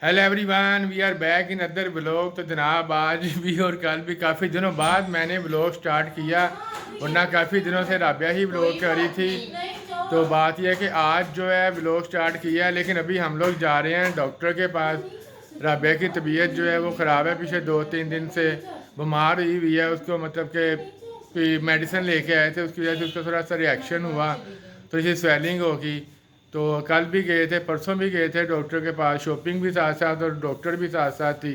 Hello everyone, we are back in other blog. तो जनाब आज भी और कल भी काफ़ी दिनों बाद मैंने ब्लॉग स्टार्ट किया, वरना काफ़ी दिनों से राबिया ही ब्लॉग कर रही थी। तो बात यह है कि आज जो है ब्लॉग स्टार्ट किया है, लेकिन अभी हम लोग जा रहे हैं डॉक्टर के पास। राबिया की तबीयत जो है वो ख़राब है, पिछले 2-3 दिन से बीमार हुई है। उसको मतलब कि मेडिसिन लेके आए थे, उसकी वजह से उसका थोड़ा सा रिएक्शन हुआ, तो इसे स्वेलिंग होगी। तो कल भी गए थे, परसों भी गए थे डॉक्टर के पास, शॉपिंग भी साथ साथ और डॉक्टर भी साथ साथ थी।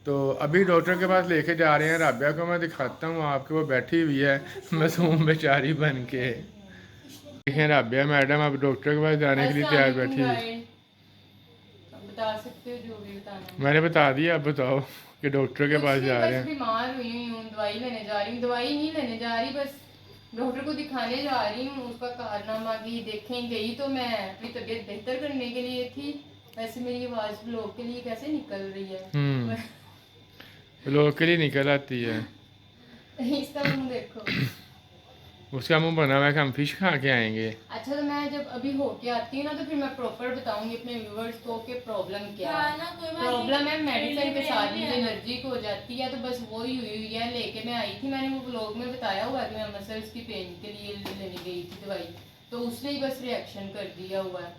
तो अभी डॉक्टर के पास लेके जा रहे हैं। राबिया को मैं दिखाता हूँ आपको, वो बैठी हुई है मासूम बेचारी बन के। देखें राबिया मैडम अब डॉक्टर के पास जाने के लिए तैयार बैठी हुई। बता सकते हो जो भी बताना है। मैंने बता दिया, अब बताओ कि डॉक्टर के कुछ पास नहीं, जा रहे बस हैं। बीमार हुई हूँ, दवाई लेने जा रही हूँ। दवाई नहीं लेने जा रही, बस डॉक्टर को दिखाने जा रही हूँ। उसका कारनामा की देखें गई तो मैं अपनी तबीयत बेहतर करने के लिए थी। वैसे मेरी आवाज़ लोग के लिए कैसे निकल रही है। लोग के लिए निकल आती है। इसका मुंह देखो। उसका मुंह बना हुआ है कि हम फिश खा के आएंगे। अच्छा, तो मैं जब अभी होके आती हूँ ना, तो फिर मैं प्रॉपर बताऊंगी अपने व्यूवर्स को कि प्रॉब्लम क्या है। प्रॉब्लम है मेडिसिन के साथ मुझे एलर्जी हो जाती है, तो बस वो ही हुई है। लेके मैं आई थी, मैंने वो ब्लॉग में बताया हुआ कि मैं मसल्स की पेन के लिए लेने गई थी दवाई, तो उसने ही बस रिएक्शन कर दिया हुआ है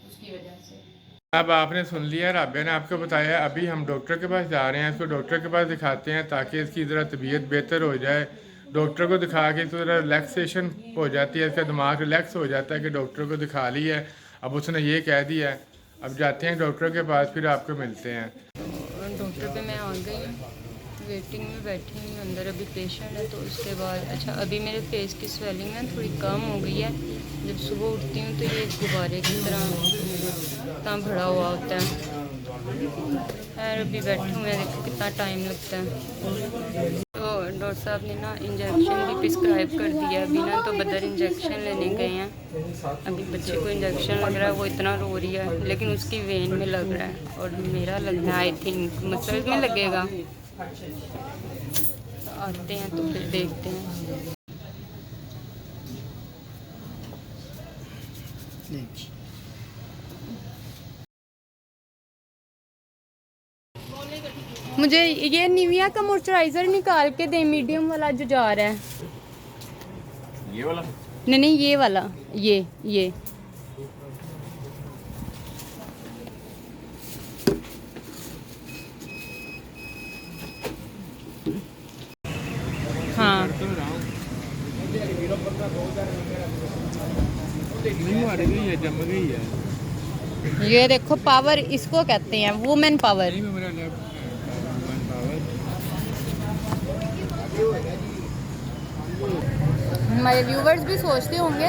उसकी वजह से। अब आपने सुन लिया, राबिया ने आपको बताया। अभी हम डॉक्टर के पास जा रहे हैं, इसको डॉक्टर के पास दिखाते हैं ताकि इसकी ज़रा तबीयत बेहतर हो जाए। डॉक्टर को दिखा के इसको ज़रा रिलैक्सेशन हो जाती है, इसका दिमाग रिलैक्स हो जाता है कि डॉक्टर को दिखा लिया है, अब उसने ये कह दिया है। अब जाते हैं डॉक्टर के पास, फिर आपको मिलते हैं। डॉक्टर पे मैं आ गई हूँ, वेटिंग में बैठी हुई हूँ। अंदर अभी पेशेंट है, तो उसके बाद अच्छा अभी मेरे फेस की स्वेलिंग ना थोड़ी कम हो गई है। जब सुबह उठती हूँ तो ये गुब्बारे की तरह इतना भरा हुआ होता है। खैर अभी बैठी हूँ मैं, देखो कितना टाइम लगता है। तो डॉक्टर साहब ने ना इंजेक्शन भी प्रिस्क्राइब कर दिया अभी ना, तो बदर इंजेक्शन लेने गए हैं। अभी बच्चे को इंजेक्शन लग रहा है, वो इतना रो रही है, लेकिन उसकी वेन में लग रहा है और मेरा लग रहा है आई थिंक मसल्स में लगेगा। आते हैं तो फिर देखते हैं। मुझे ये निविया का मॉइस्चराइजर निकाल के दे, मीडियम वाला जो जा रहा है। ये वाला? नहीं नहीं, ये वाला, ये हाँ। जम गई है। ये देखो पावर इसको कहते हैं, वुमेन पावर। हमारे व्यूवर्स भी सोचते होंगे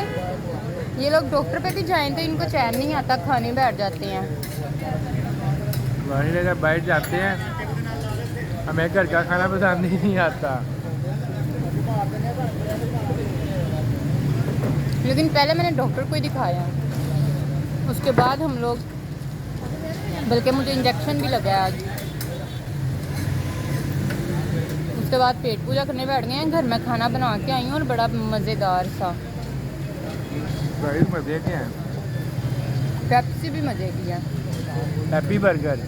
ये लोग डॉक्टर पे भी जाएं तो इनको चैन नहीं आता, खाने बैठ जाते हैं। वहीं जब बैठ जाते हैं, हमें घर का खाना पसंद ही नहीं आता। लेकिन पहले मैंने डॉक्टर को ही दिखाया, उसके बाद हम लोग, बल्कि मुझे इंजेक्शन भी लगा है आज। उसके बाद पेट पूजा करने बैठ गए हैं। घर में खाना बना के आई हूँ और बड़ा मज़ेदार सा। मजे के हैं। पेप्सी भी मज़े की है। Happy burger.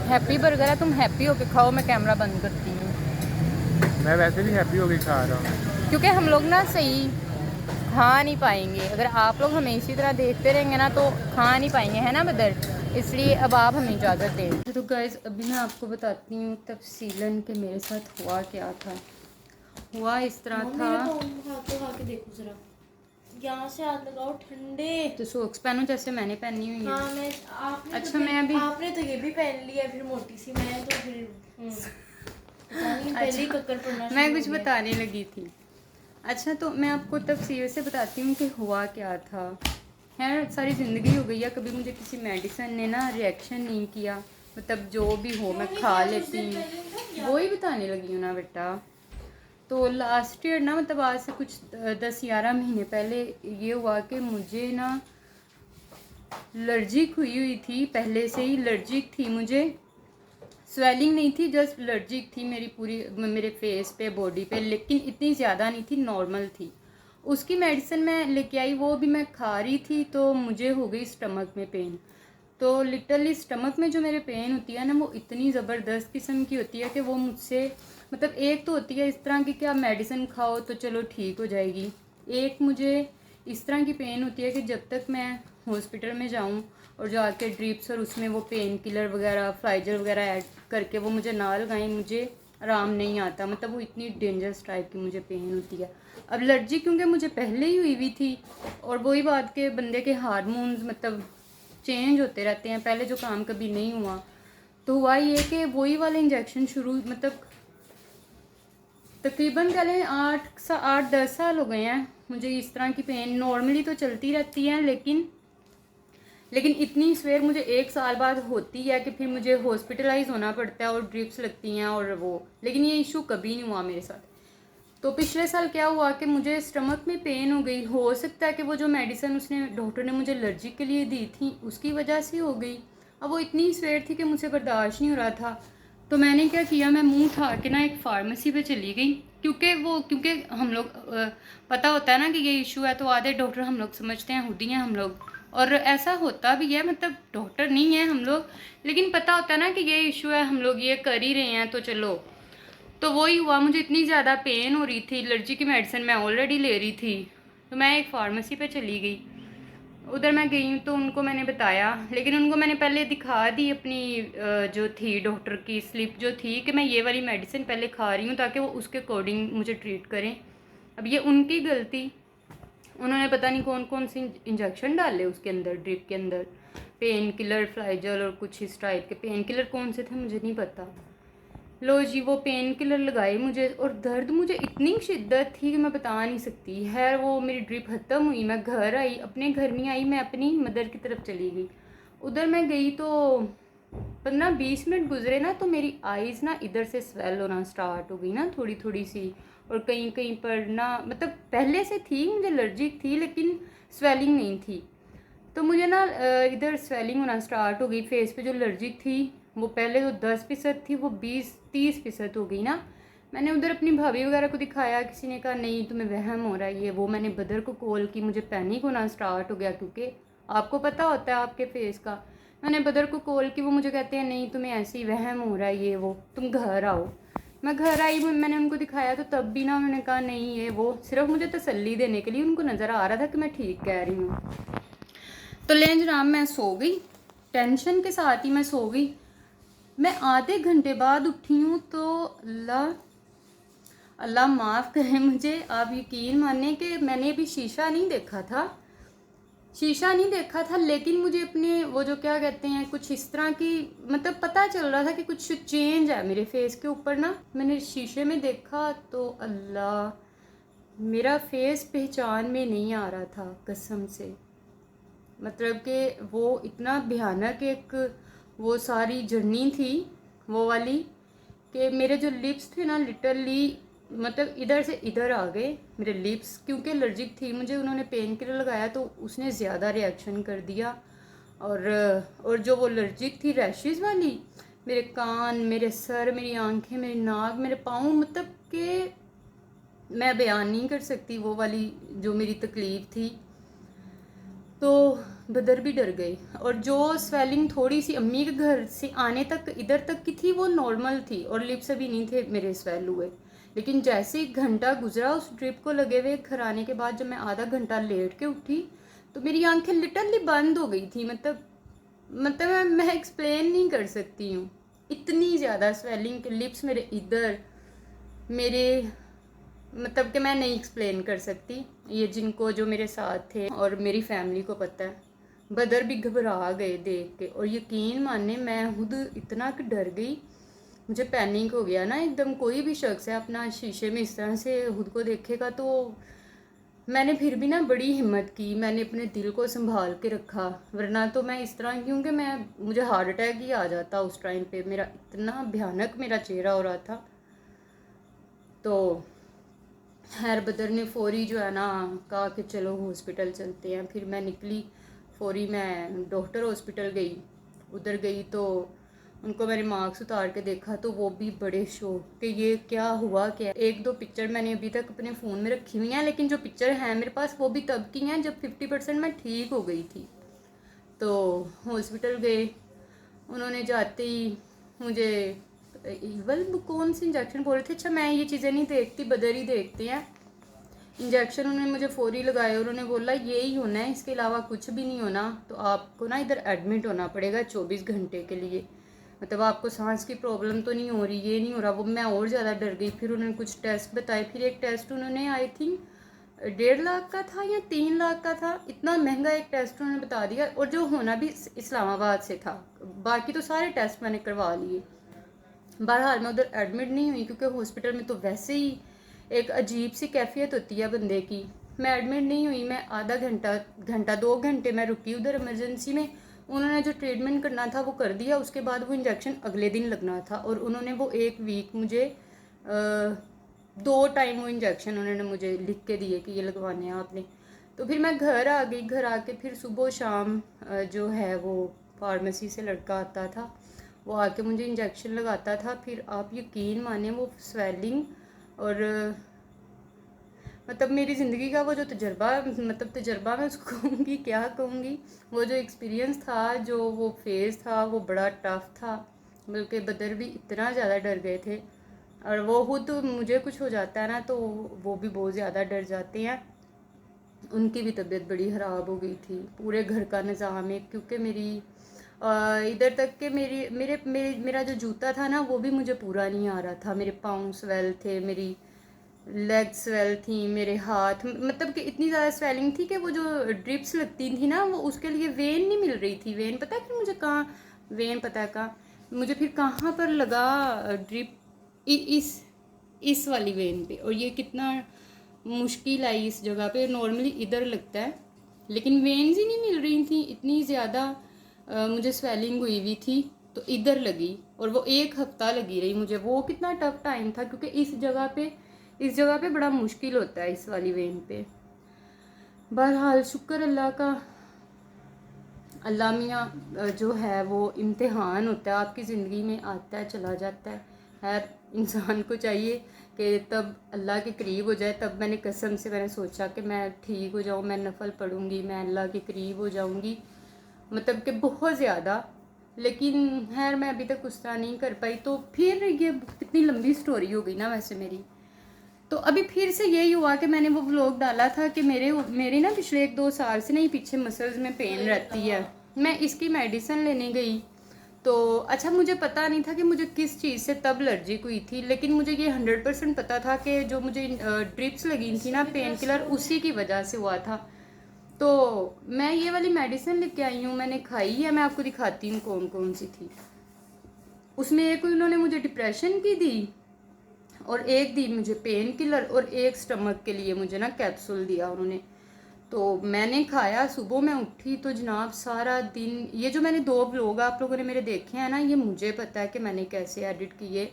हैप्पी बर्गर है, तुम हैप्पी होके खाओ, मैं कैमरा बंद करती हूँ। मैं वैसे भी हैप्पी हो गई खा रहा हूँ। क्योंकि हम लोग ना सही खा नहीं पाएंगे, अगर आप लोग हमें इसी तरह देखते रहेंगे ना तो खा नहीं पाएंगे, है ना बदर। इसलिए अब आप हमें इजाज़त दें। तो गाइस अभी मैं आपको बताती हूँ तफसीलन कि मेरे साथ हुआ क्या था। हुआ इस तरह था। खा के देखो जरा, यहाँ से हाथ लगाओ, ठंडे। तो सॉक्स पहनो जैसे मैंने पहनी हुई है। हाँ मैं, आपने अच्छा तो मैं अभी, आपने तो ये भी पहन लिया, फिर मोटी सी मैं तो फिर पता नहीं, पहले ही कक्कर पड़ना मैं शुरू कुछ हो गया। बताने लगी थी। अच्छा तो मैं आपको तफसील से बताती हूँ कि हुआ क्या था। खैर सारी ज़िंदगी हो गई है, कभी मुझे किसी मेडिसिन ने ना रिएक्शन नहीं किया। मतलब जो भी हो मैं खा लेती हूँ, वो ही बताने लगी हूँ ना बेटा। तो लास्ट ईयर ना, मतलब आज से कुछ 10-11 महीने पहले ये हुआ कि मुझे ना एलर्जिक हुई थी। पहले से ही एलर्जिक थी मुझे, स्वेलिंग नहीं थी, जस्ट एलर्जिक थी मेरी पूरी, मेरे फेस पे, बॉडी पे, लेकिन इतनी ज़्यादा नहीं थी, नॉर्मल थी। उसकी मेडिसिन मैं लेके आई, वो भी मैं खा रही थी तो मुझे हो गई स्टमक में पेन। तो लिटरली स्टमक में जो मेरे पेन होती है ना, वो इतनी ज़बरदस्त किस्म की होती है कि वो मुझसे मतलब एक तो होती है इस तरह की कि आप मेडिसिन खाओ तो चलो ठीक हो जाएगी, एक मुझे इस तरह की पेन होती है कि जब तक मैं हॉस्पिटल में जाऊं और जो आके ड्रिप्स और उसमें वो पेन किलर वगैरह फ्लाइजर वगैरह ऐड करके वो मुझे ना लगाएं, मुझे आराम नहीं आता। मतलब वो इतनी डेंजरस टाइप की मुझे पेन होती है। अब एलर्जी क्योंकि मुझे पहले ही हुई थी, और वही बात के बंदे के हार्मोन्स मतलब चेंज होते रहते हैं, पहले जो काम कभी नहीं हुआ, तो हुआ ये कि वही वाले इंजेक्शन शुरू मतलब तकरीबन कह लें 8-10 साल हो गए हैं मुझे इस तरह की पेन। नॉर्मली तो चलती रहती है लेकिन इतनी सवेर मुझे 1 साल बाद होती है कि फिर मुझे हॉस्पिटलाइज होना पड़ता है और ड्रिप्स लगती हैं और वो, लेकिन ये इशू कभी नहीं हुआ मेरे साथ। तो पिछले साल क्या हुआ कि मुझे स्टमक में पेन हो गई। हो सकता है कि वो जो मेडिसिन उसने डॉक्टर ने मुझे एलर्जी के लिए दी थी उसकी वजह से हो गई। अब वो इतनी सवेर थी कि मुझे बर्दाश्त नहीं हो रहा था। तो मैंने क्या किया, मैं मुंह उठा के ना एक फार्मेसी पे चली गई, क्योंकि हम लोग पता होता है ना कि ये इशू है, तो आधे डॉक्टर हम लोग समझते हैं खुद ही हैं हम लोग, और ऐसा होता भी है, मतलब डॉक्टर नहीं है हम लोग, लेकिन पता होता है ना कि ये इशू है, हम लोग ये कर ही रहे हैं तो चलो। तो वही हुआ, मुझे इतनी ज़्यादा पेन हो रही थी, एलर्जी की मेडिसिन मैं ऑलरेडी ले रही थी, तो मैं एक फार्मेसी पे चली गई। उधर मैं गई तो उनको मैंने बताया, लेकिन उनको मैंने पहले दिखा दी अपनी जो थी डॉक्टर की स्लिप जो थी कि मैं ये वाली मेडिसिन पहले खा रही हूँ ताकि वो उसके अकॉर्डिंग मुझे ट्रीट करें। अब ये उनकी गलती, उन्होंने पता नहीं कौन कौन सी इंजेक्शन डाले उसके अंदर, ड्रिप के अंदर, पेन किलर फ्लाइजल और कुछ इस टाइप के पेन किलर कौन से थे मुझे नहीं पता। लो जी, वो पेन किलर लगाए मुझे, और दर्द मुझे इतनी शिद्दत थी कि मैं बता नहीं सकती। खैर वो मेरी ड्रिप ख़त्म हुई, मैं घर आई, अपने घर में आई, मैं अपनी मदर की तरफ चली गई। उधर मैं गई तो 15-20 मिनट गुजरे ना, तो मेरी आइज़ ना इधर से स्वेल होना स्टार्ट हो गई ना थोड़ी थोड़ी सी, और कहीं कहीं पर ना मतलब पहले से थी, मुझे एलर्जिक थी लेकिन स्वेलिंग नहीं थी। तो मुझे ना इधर स्वेलिंग होना स्टार्ट हो गई फेस पे, जो एलर्जिक थी वो पहले तो 10% थी, वो 20-30% हो गई ना। मैंने उधर अपनी भाभी वगैरह को दिखाया, किसी ने कहा नहीं तुम्हें वहम हो रहा है ये वो। मैंने बदर को कॉल की, मुझे पैनिक होना स्टार्ट हो गया क्योंकि आपको पता होता है आपके फेस का। मैंने बदर को कॉल की, वो मुझे कहते हैं नहीं तुम्हें ऐसे ही वहम हो रहा है ये वो, तुम घर आओ। मैं घर आई, मैंने उनको दिखाया तो तब भी ना उन्होंने कहा नहीं ये वो, सिर्फ मुझे तसल्ली देने के लिए, उनको नज़र आ रहा था कि मैं ठीक कह रही हूँ। तो ले जनाब मैं सो गई, टेंशन के साथ ही मैं सो गई। मैं आधे घंटे बाद उठी हूँ तो अल्लाह माफ़ करे मुझे, आप यकीन माने कि मैंने अभी शीशा नहीं देखा था, लेकिन मुझे अपने वो जो क्या कहते हैं कुछ इस तरह की मतलब पता चल रहा था कि कुछ चेंज है मेरे फेस के ऊपर ना। मैंने शीशे में देखा तो अल्लाह, मेरा फेस पहचान में नहीं आ रहा था कसम से। मतलब कि वो इतना भयानक एक वो सारी जर्नी थी वो वाली, कि मेरे जो लिप्स थे ना लिटरली मतलब इधर से इधर आ गए मेरे लिप्स, क्योंकि एलर्जिक थी मुझे, उन्होंने पेन किलर लगाया तो उसने ज़्यादा रिएक्शन कर दिया। और जो वो एलर्जिक थी रैशेज़ वाली, मेरे कान, मेरे सर, मेरी आंखें, मेरी नाक, मेरे पाँव, मतलब कि मैं बयान नहीं कर सकती वो वाली जो मेरी तकलीफ़ थी। तो बदर भी डर गई, और जो स्वेलिंग थोड़ी सी अम्मी के घर से आने तक इधर तक की थी वो नॉर्मल थी, और लिप्स अभी नहीं थे मेरे स्वेल हुए। लेकिन जैसे ही घंटा गुजरा उस ट्रिप को लगे हुए घर आने के बाद, जब मैं आधा घंटा लेट के उठी तो मेरी आंखें लिटरली बंद हो गई थी। मतलब मैं एक्सप्लेन नहीं कर सकती हूँ, इतनी ज़्यादा स्वेलिंग के लिप्स मेरे इधर, मेरे मतलब कि मैं नहीं एक्सप्लेन कर सकती। ये जिनको जो मेरे साथ थे और मेरी फैमिली को पता है, बदर भी घबरा गए देख के, और यकीन माने मैं खुद इतना कि डर गई, मुझे पैनिक हो गया ना एकदम। कोई भी शख्स है अपना शीशे में इस तरह से खुद को देखेगा, तो मैंने फिर भी ना बड़ी हिम्मत की, मैंने अपने दिल को संभाल के रखा, वरना तो मैं इस तरह, क्योंकि मुझे हार्ट अटैक ही आ जाता उस टाइम पे, मेरा इतना भयानक मेरा चेहरा हो रहा था। तो खैर बदर ने फौरी जो है ना कहा कि चलो हॉस्पिटल चलते हैं। फिर मैं निकली फौरी, मैं डॉक्टर हॉस्पिटल गई। उधर गई तो उनको मैंने मार्क्स उतार के देखा तो वो भी बड़े शौक कि ये क्या हुआ क्या। 1-2 पिक्चर मैंने अभी तक अपने फ़ोन में रखी हुई हैं, लेकिन जो पिक्चर हैं मेरे पास वो भी तब की हैं जब 50% मैं ठीक हो गई थी। तो हॉस्पिटल गए, उन्होंने जाते ही मुझे कौन सी इंजेक्शन बोल रहे थे, अच्छा मैं ये चीज़ें नहीं देखती, बदर ही देखते हैं। इंजेक्शन उन्होंने मुझे फौरी लगाए, उन्होंने बोला यही होना है, इसके अलावा कुछ भी नहीं होना, तो आपको ना इधर एडमिट होना पड़ेगा 24 घंटे के लिए। मतलब आपको सांस की प्रॉब्लम तो नहीं हो रही, ये नहीं हो रहा। वो मैं और ज़्यादा डर गई। फिर उन्होंने कुछ टेस्ट बताए, फिर एक टेस्ट उन्होंने आई थिंक 1.5 लाख का था या 3 लाख का था, इतना महंगा एक टेस्ट उन्होंने बता दिया, और जो होना भी इस्लामाबाद से था। बाकी तो सारे टेस्ट मैंने करवा लिए। बहरहाल मैं उधर एडमिट नहीं हुई क्योंकि हॉस्पिटल में तो वैसे ही एक अजीब सी कैफियत होती है बंदे की। मैं एडमिट नहीं हुई, मैं आधा घंटा 2 घंटे मैं रुकी उधर इमरजेंसी में। उन्होंने जो ट्रीटमेंट करना था वो कर दिया, उसके बाद वो इंजेक्शन अगले दिन लगना था, और उन्होंने वो 1 वीक मुझे 2 टाइम वो इंजेक्शन उन्होंने मुझे लिख के दिए कि ये लगवाने हैं आपने। तो फिर मैं घर आ गई। घर आके फिर सुबह शाम जो है वो फार्मेसी से लड़का आता था, वो आके मुझे इंजेक्शन लगाता था। फिर आप यकीन माने वो स्वेलिंग और मतलब मेरी ज़िंदगी का वो जो तजर्बा मैं उसको कहूँगी, क्या कहूँगी, वो जो एक्सपीरियंस था, जो वो फेज़ था, वो बड़ा टफ़ था। बल्कि बदर भी इतना ज़्यादा डर गए थे, और वो खुद तो मुझे कुछ हो जाता है ना तो वो भी बहुत ज़्यादा डर जाते हैं। उनकी भी तबीयत बड़ी ख़राब हो गई थी, पूरे घर का निज़ाम है। क्योंकि मेरी इधर तक के मेरा जो जूता था ना वो भी मुझे पूरा नहीं आ रहा था। मेरे पाँव स्वेल थे, मेरी लेग स्वेल थी, मेरे हाथ, मतलब कि इतनी ज़्यादा स्वेलिंग थी कि वो जो ड्रिप्स लगती थी ना वो उसके लिए वेन नहीं मिल रही थी। वेन पता है कि मुझे कहाँ, वेन पता है कहाँ मुझे फिर कहाँ पर लगा ड्रिप, इस वाली वेन पे। और ये कितना मुश्किल आई इस जगह पे, नॉर्मली इधर लगता है, लेकिन वेन्स ही नहीं मिल रही थी। इतनी ज़्यादा मुझे स्वेलिंग हुई हुई थी, तो इधर लगी, और वो 1 हफ्ता लगी रही मुझे। वो कितना टफ टाइम था, क्योंकि इस जगह पे बड़ा मुश्किल होता है, इस वाली वेन पे। बहरहाल शुक्र अल्लाह का, अल्लाह मियाँ जो है वो इम्तिहान होता है, आपकी ज़िंदगी में आता है चला जाता है। हर इंसान को चाहिए कि तब अल्लाह के करीब हो जाए। तब मैंने कसम से मैंने सोचा कि मैं ठीक हो जाऊँ, मैं नफल पढ़ूँगी, मैं अल्लाह के करीब हो जाऊँगी, मतलब कि बहुत ज़्यादा। लेकिन खैर मैं अभी तक उस तरह नहीं कर पाई। तो फिर ये कितनी लंबी स्टोरी हो गई ना वैसे मेरी। तो अभी फिर से यही हुआ कि मैंने वो व्लॉग डाला था कि मेरे ना पिछले 1-2 साल से नहीं पीछे मसल्स में पेन रहती है। मैं इसकी मेडिसिन लेने गई, तो अच्छा मुझे पता नहीं था कि मुझे किस चीज़ से तब एलर्जिक हुई थी, लेकिन मुझे ये 100% पता था कि जो मुझे ड्रिप्स लगी थी ना पेन किलर, उसी की वजह से हुआ था। तो मैं ये वाली मेडिसिन लेके आई हूँ, मैंने खाई है, मैं आपको दिखाती हूँ कौन कौन सी थी। उसमें एक उन्होंने मुझे डिप्रेशन की दी, और एक दी मुझे पेन किलर, और एक स्टमक के लिए मुझे ना कैप्सूल दिया उन्होंने। तो मैंने खाया, सुबह मैं उठी तो जनाब सारा दिन, ये जो मैंने 2 व्लॉग आप लोगों ने मेरे देखे हैं ना, ये मुझे पता है कि मैंने कैसे एडिट किए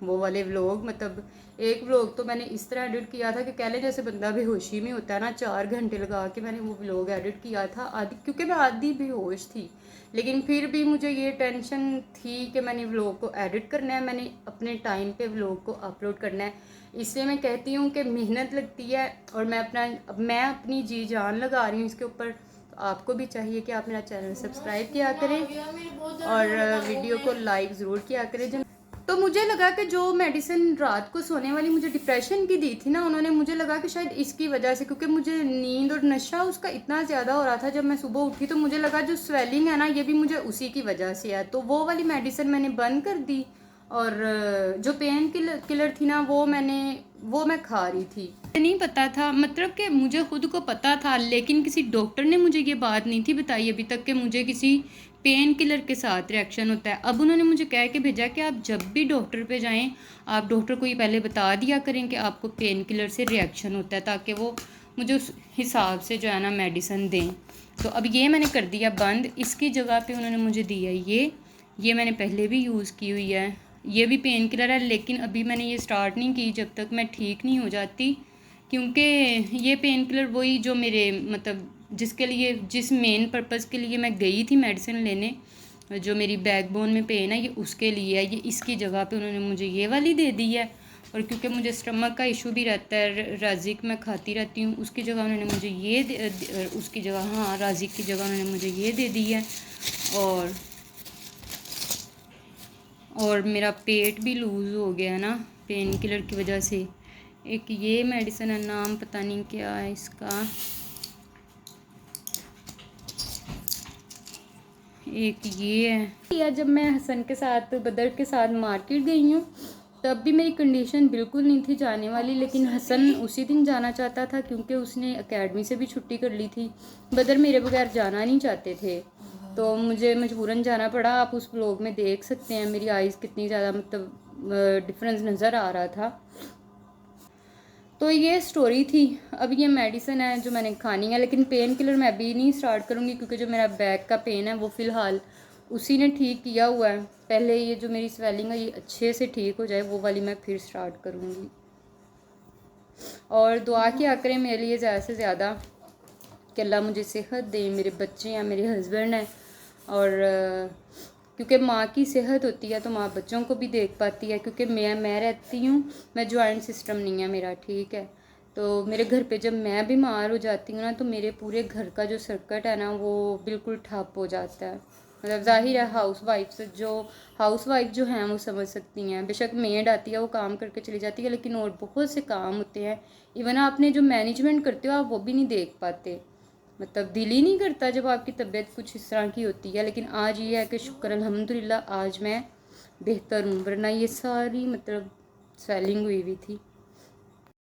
वो वाले व्लॉग। मतलब एक व्लॉग तो मैंने इस तरह एडिट किया था कि कह लें जैसे बंदा बेहोशी में होता है ना, 4 घंटे लगा के मैंने वो व्लॉग एडिट किया था आधी, क्योंकि मैं आधी बेहोश थी। लेकिन फिर भी मुझे ये टेंशन थी कि मैंने व्लॉग को एडिट करना है, मैंने अपने टाइम पे व्लॉग को अपलोड करना है। इसलिए मैं कहती हूँ कि मेहनत लगती है, और मैं अपनी जी जान लगा रही हूँ इसके ऊपर। तो आपको भी चाहिए कि आप मेरा चैनल सब्सक्राइब किया करें और वीडियो को लाइक ज़रूर किया करें। तो मुझे लगा कि जो मेडिसिन रात को सोने वाली मुझे डिप्रेशन की दी थी ना उन्होंने, मुझे लगा कि शायद इसकी वजह से, क्योंकि मुझे नींद और नशा उसका इतना ज़्यादा हो रहा था जब मैं सुबह उठी, तो मुझे लगा जो स्वेलिंग है ना ये भी मुझे उसी की वजह से है। तो वो वाली मेडिसिन मैंने बंद कर दी, और जो पेन किलर थी ना वो मैं खा रही थी। नहीं पता था, मतलब कि मुझे खुद को पता था, लेकिन किसी डॉक्टर ने मुझे ये बात नहीं थी बताई अभी तक कि मुझे किसी पेन किलर के साथ रिएक्शन होता है। अब उन्होंने मुझे कह के भेजा कि आप जब भी डॉक्टर पे जाएं, आप डॉक्टर को ये पहले बता दिया करें कि आपको पेन किलर से रिएक्शन होता है, ताकि वो मुझे उस हिसाब से जो है ना मेडिसिन दें। तो अब ये मैंने कर दिया बंद। इसकी जगह पे उन्होंने मुझे दिया ये मैंने पहले भी यूज़ की हुई है, ये भी पेन किलर है, लेकिन अभी मैंने ये स्टार्ट नहीं की जब तक मैं ठीक नहीं हो जाती, क्योंकि ये पेन किलर वही जो मेरे मतलब जिस मेन पर्पज़ के लिए मैं गई थी मेडिसिन लेने, जो मेरी बैकबोन में पेन है ये उसके लिए है, ये इसकी जगह पे उन्होंने मुझे ये वाली दे दी है। और क्योंकि मुझे स्टमक का इशू भी रहता है, राजिक मैं खाती रहती हूँ, उसकी जगह उन्होंने मुझे ये उसकी जगह हाँ राजिक की जगह उन्होंने मुझे ये दे दी है। और मेरा पेट भी लूज़ हो गया है ना पेन किलर की वजह से। एक ये मेडिसिन है, नाम पता नहीं क्या है इसका, एक ये है। या जब मैं हसन के साथ बदर के साथ मार्केट गई हूँ तब भी मेरी कंडीशन बिल्कुल नहीं थी जाने वाली, लेकिन हसन उसी दिन जाना चाहता था क्योंकि उसने एकेडमी से भी छुट्टी कर ली थी। बदर मेरे बगैर जाना नहीं चाहते थे तो मुझे मजबूरन जाना पड़ा। आप उस व्लॉग में देख सकते हैं मेरी आइज़ कितनी ज़्यादा मतलब डिफरेंस नज़र आ रहा था। तो ये स्टोरी थी। अब ये मेडिसिन है जो मैंने खानी है, लेकिन पेन किलर मैं अभी नहीं स्टार्ट करूँगी क्योंकि जो मेरा बैक का पेन है वो फ़िलहाल उसी ने ठीक किया हुआ है। पहले ये जो मेरी स्वेलिंग है ये अच्छे से ठीक हो जाए, वो वाली मैं फिर स्टार्ट करूँगी। और दुआ किया करें मेरे लिए ज़्यादा से ज़्यादा कि अल्लाह मुझे सेहत दे, मेरे बच्चे हैं, मेरे हस्बैंड हैं। और क्योंकि माँ की सेहत होती है तो माँ बच्चों को भी देख पाती है, क्योंकि मैं रहती हूँ, मैं जॉइंट सिस्टम नहीं है मेरा, ठीक है। तो मेरे घर पे जब मैं बीमार हो जाती हूँ ना तो मेरे पूरे घर का जो सर्किट है ना वो बिल्कुल ठप हो जाता है। मतलब जाहिर है हाउस वाइफ जो हैं वो समझ सकती हैं। बेशक मेड आती है वो काम करके चली जाती है, लेकिन और बहुत से काम होते हैं। इवन आपने जो मैनेजमेंट करते हो आप वो भी नहीं देख पाते। मतलब दिल ही नहीं करता जब आपकी तबीयत कुछ इस तरह की होती है। लेकिन आज ये है कि शुक्र अल्हम्दुलिल्लाह आज मैं बेहतर हूँ, वरना ये सारी मतलब स्वेलिंग हुई थी।